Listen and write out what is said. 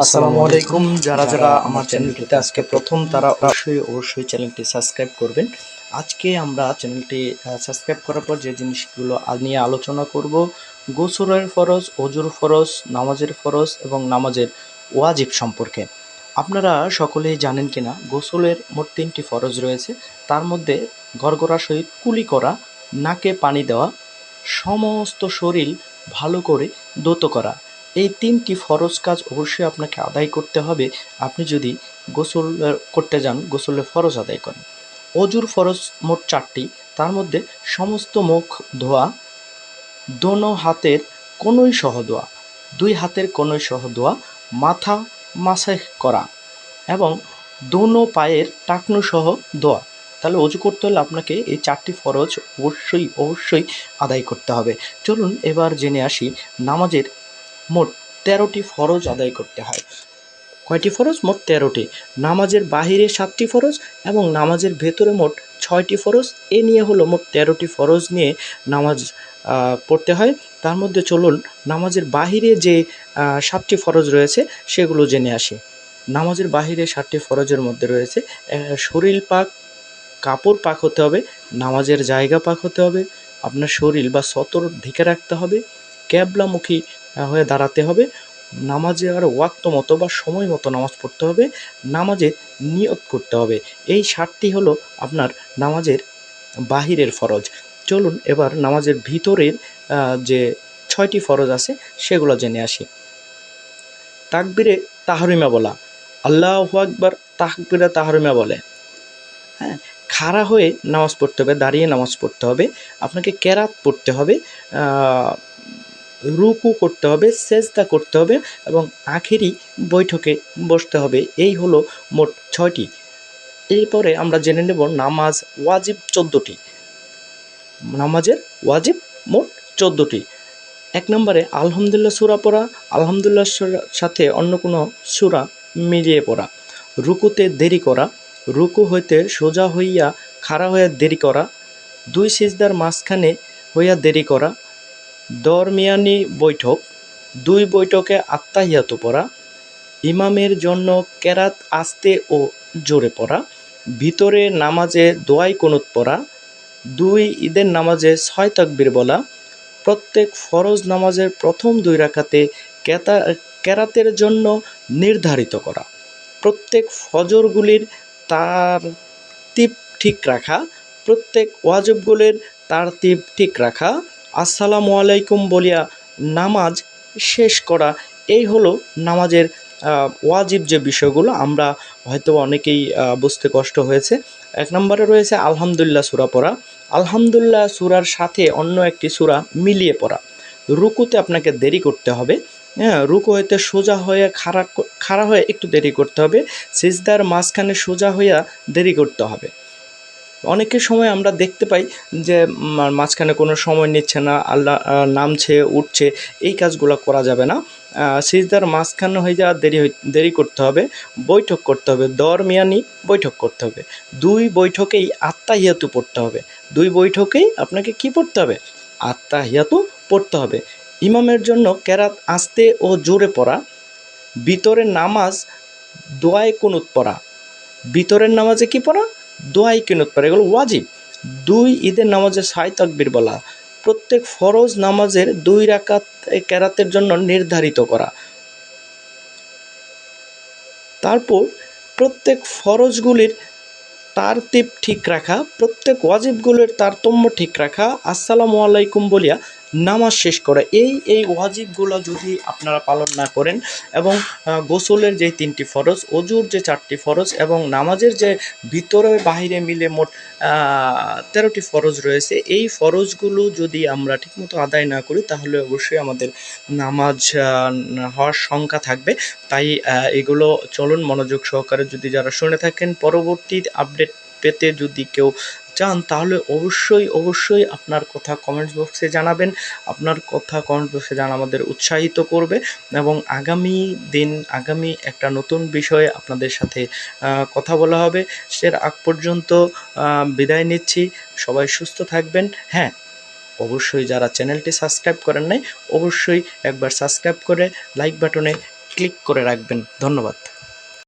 আসসালামু আলাইকুম। যারা যারা আমার চ্যানেলটিতে আজকে প্রথম তারা অবশ্যই চ্যানেলটি সাবস্ক্রাইব করবেন। আজকে আমরা চ্যানেলটি সাবস্ক্রাইব করার পর যে জিনিসগুলো নিয়ে আলোচনা করব, গোসলের ফরজ, অজুর ফরজ, নামাজের ফরজ এবং নামাজের ওয়াজিব সম্পর্কে। আপনারা সকলেই জানেন কিনা গোসলের মোট 3টি ফরজ রয়েছে। তার মধ্যে গড়গড়া সহিত কুলি করা, নাকে পানি দেওয়া, সমস্ত শরীর ভালো করে ধৌত করা। এই 3টি ফরজ কাজ অবশ্যই আপনাকে আদায় করতে হবে। আপনি যদি গোসল করতে যান, গোসলের ফরজ আদায় করেন। অজুর ফরজ মোট 4টি। তার মধ্যে সমস্ত মুখ ধোয়া, দোনো হাতের কনুই সহ ধোয়া, 2 হাতের কনুই সহ ধোয়া, মাথা মাসাজ করা এবং দোনো পায়ের টাকনু সহ ধোয়া। তাহলে অজু করতে হলে আপনাকে এই 4টি ফরজ অবশ্যই আদায় করতে হবে। চলুন এবার জেনে আসি নামাজের মোট 13টি ফরজ আদায় করতে হয়। কয়টি ফরজ? মোট 13টি। নামাজের বাহিরে 7টি ফরজ এবং নামাজের ভেতরে মোট 6টি ফরজ। এ নিয়ে হলো মোট 13টি ফরজ নিয়ে নামাজ পড়তে হয়। তার মধ্যে চলুন নামাজের বাহিরে যে 7টি ফরজ রয়েছে সেগুলো জেনে আসি। নামাজের বাহিরে 7টি ফরজের মধ্যে রয়েছে শরীর পাক, কাপড় পাক হতে হবে, নামাজের জায়গা পাক হতে হবে, আপনার শরীর বা সতর ঢেকে রাখতে হবে, ক্যাবলামুখী হয়ে দাঁড়াতে হবে, নামাজে আর ওয়াক্ত মতো বা সময় মতো নামাজ পড়তে হবে, নামাজে নিয়ত করতে হবে। এই 7টি হলো আপনার নামাজের বাহিরের ফরজ। চলুন এবার নামাজের ভিতরের যে 6টি ফরজ আছে সেগুলো জেনে আসি। তাকবীরে তাহরিমা বলা, আল্লাহু আকবার তাকবীরে তাহরিমা বলে। হ্যাঁ, খাড়া হয়ে নামাজ পড়তে হবে, দাঁড়িয়ে নামাজ পড়তে হবে, আপনাকে কেরাত পড়তে হবে, রুকু করতে হবে, সেজদা করতে হবে এবং আখেরি বৈঠকে বসতে হবে। এই হলো মোট 6টি। এরপরে আমরা জেনে নেব নামাজ ওয়াজিব 14টি। নামাজের ওয়াজিব মোট 14টি। 1 নম্বরে আলহামদুলিল্লাহ সূরা পড়া, আলহামদুলিল্লাহর সাথে অন্য কোনো সূরা মিলিয়ে পড়া, রুকুতে দেরি করা, রুকু হইতে সোজা হইয়া খাড়া হইয়া দেরি করা, 2 সিজদার মাঝখানে হইয়া দেরি করা, দরমিয়ানি বৈঠক, 2 বৈঠকে আত্তাহিয়াত পড়া, ইমামের জন্য কেরাত আস্তে ও জোরে পড়া, ভিতরে নামাজে দোয়াই কুনুত পড়া, 2 ঈদের নামাজে 6 তাকবীর বলা, প্রত্যেক ফরজ নামাজের প্রথম 2 রাকাতে কেরাতের জন্য নির্ধারিত করা, প্রত্যেক ফজরগুলির তারতিব ঠিক রাখা, প্রত্যেক ওয়াজিবগুলির তারতিব ঠিক রাখা, আসসালামু আলাইকুম বলিয়া নামাজ শেষ করা। এই হলো নামাজের ওয়াজিব যে বিষয়গুলো আমরা হয়তো অনেকেই বুঝতে কষ্ট হয়েছে। 1 নম্বরে রয়েছে আলহামদুলিল্লাহ সূরা পড়া, আলহামদুলিল্লাহ সূরার সাথে অন্য একটি সূরা মিলিয়ে পড়া, রুকুতে আপনাকে দেরি করতে হবে, হ্যাঁ, রুকু হইতে সোজা হয়ে খাড়া হয়ে একটু দেরি করতে হবে, সিজদার মাঝখানে সোজা হইয়া দেরি করতে হবে। অনেকের সময় আমরা দেখতে পাই যে মাঝখানে কোনো সময় নিচ্ছে না, আল্লাহ নামছে উঠছে, এই কাজগুলো করা যাবে না। সিজদার মাঝখানে হয়ে যাওয়া দেরি করতে হবে, বৈঠক করতে হবে, দরমিয়ানি বৈঠক করতে হবে, 2 বৈঠকেই আত্তাহিয়াতু পড়তে হবে, 2 বৈঠকেই আপনাকে কি পড়তে হবে? আত্তাহিয়াতু পড়তে হবে। ইমামের জন্য কেরাত আস্তে ও জোরে পড়া, ভিতরের নামাজ দোয়ায়ে কুনুত পড়া, ভিতরের নামাজে কি পড়া? দোয়াই কুনুত পড়া, এগুলো ওয়াজিব। 2 ঈদের নামাজে 6 তাকবীর বলা, প্রত্যেক ফরজ নামাজের 2 রাকাত কেরাতের জন্য নির্ধারিত করা। তারপর প্রত্যেক ফরজগুলির তারতিব ঠিক রাখা, প্রত্যেক ওয়াজিবগুলির তারতম্য ঠিক রাখা, আসসালামু আলাইকুম বলিয়া নামাজ শেষ করা। এই ওয়াজিবগুলো যদি আপনারা পালন না করেন এবং গোসলের যে 3টি ফরজ, অজুর যে 4টি ফরজ এবং নামাজের যে ভিতরে বাহিরে মিলে মোট 13টি ফরজ রয়েছে, এই ফরজগুলো যদি আমরা ঠিকমতো আদায় না করি তাহলে অবশ্যই আমাদের নামাজ হওয়ার শঙ্কা থাকবে। তাই এগুলো চলুন মনোযোগ সহকারে যদি যারা শুনে থাকেন, পরবর্তী আপডেট পেতে যদি কেউ চান তাহলে অবশ্যই আপনার কথা কমেন্টস বক্সে জানাবেন। আপনার কথা কমেন্ট বক্সে জানা আমাদের উৎসাহিত করবে এবং আগামী একটা নতুন বিষয়ে আপনাদের সাথে কথা বলা হবে। সের আগ পর্যন্ত বিদায় নিচ্ছি। সবাই সুস্থ থাকবেন। হ্যাঁ, অবশ্যই যারা চ্যানেলটি সাবস্ক্রাইব করেন নাই অবশ্যই একবার সাবস্ক্রাইব করে লাইক বাটনে ক্লিক করে রাখবেন। ধন্যবাদ।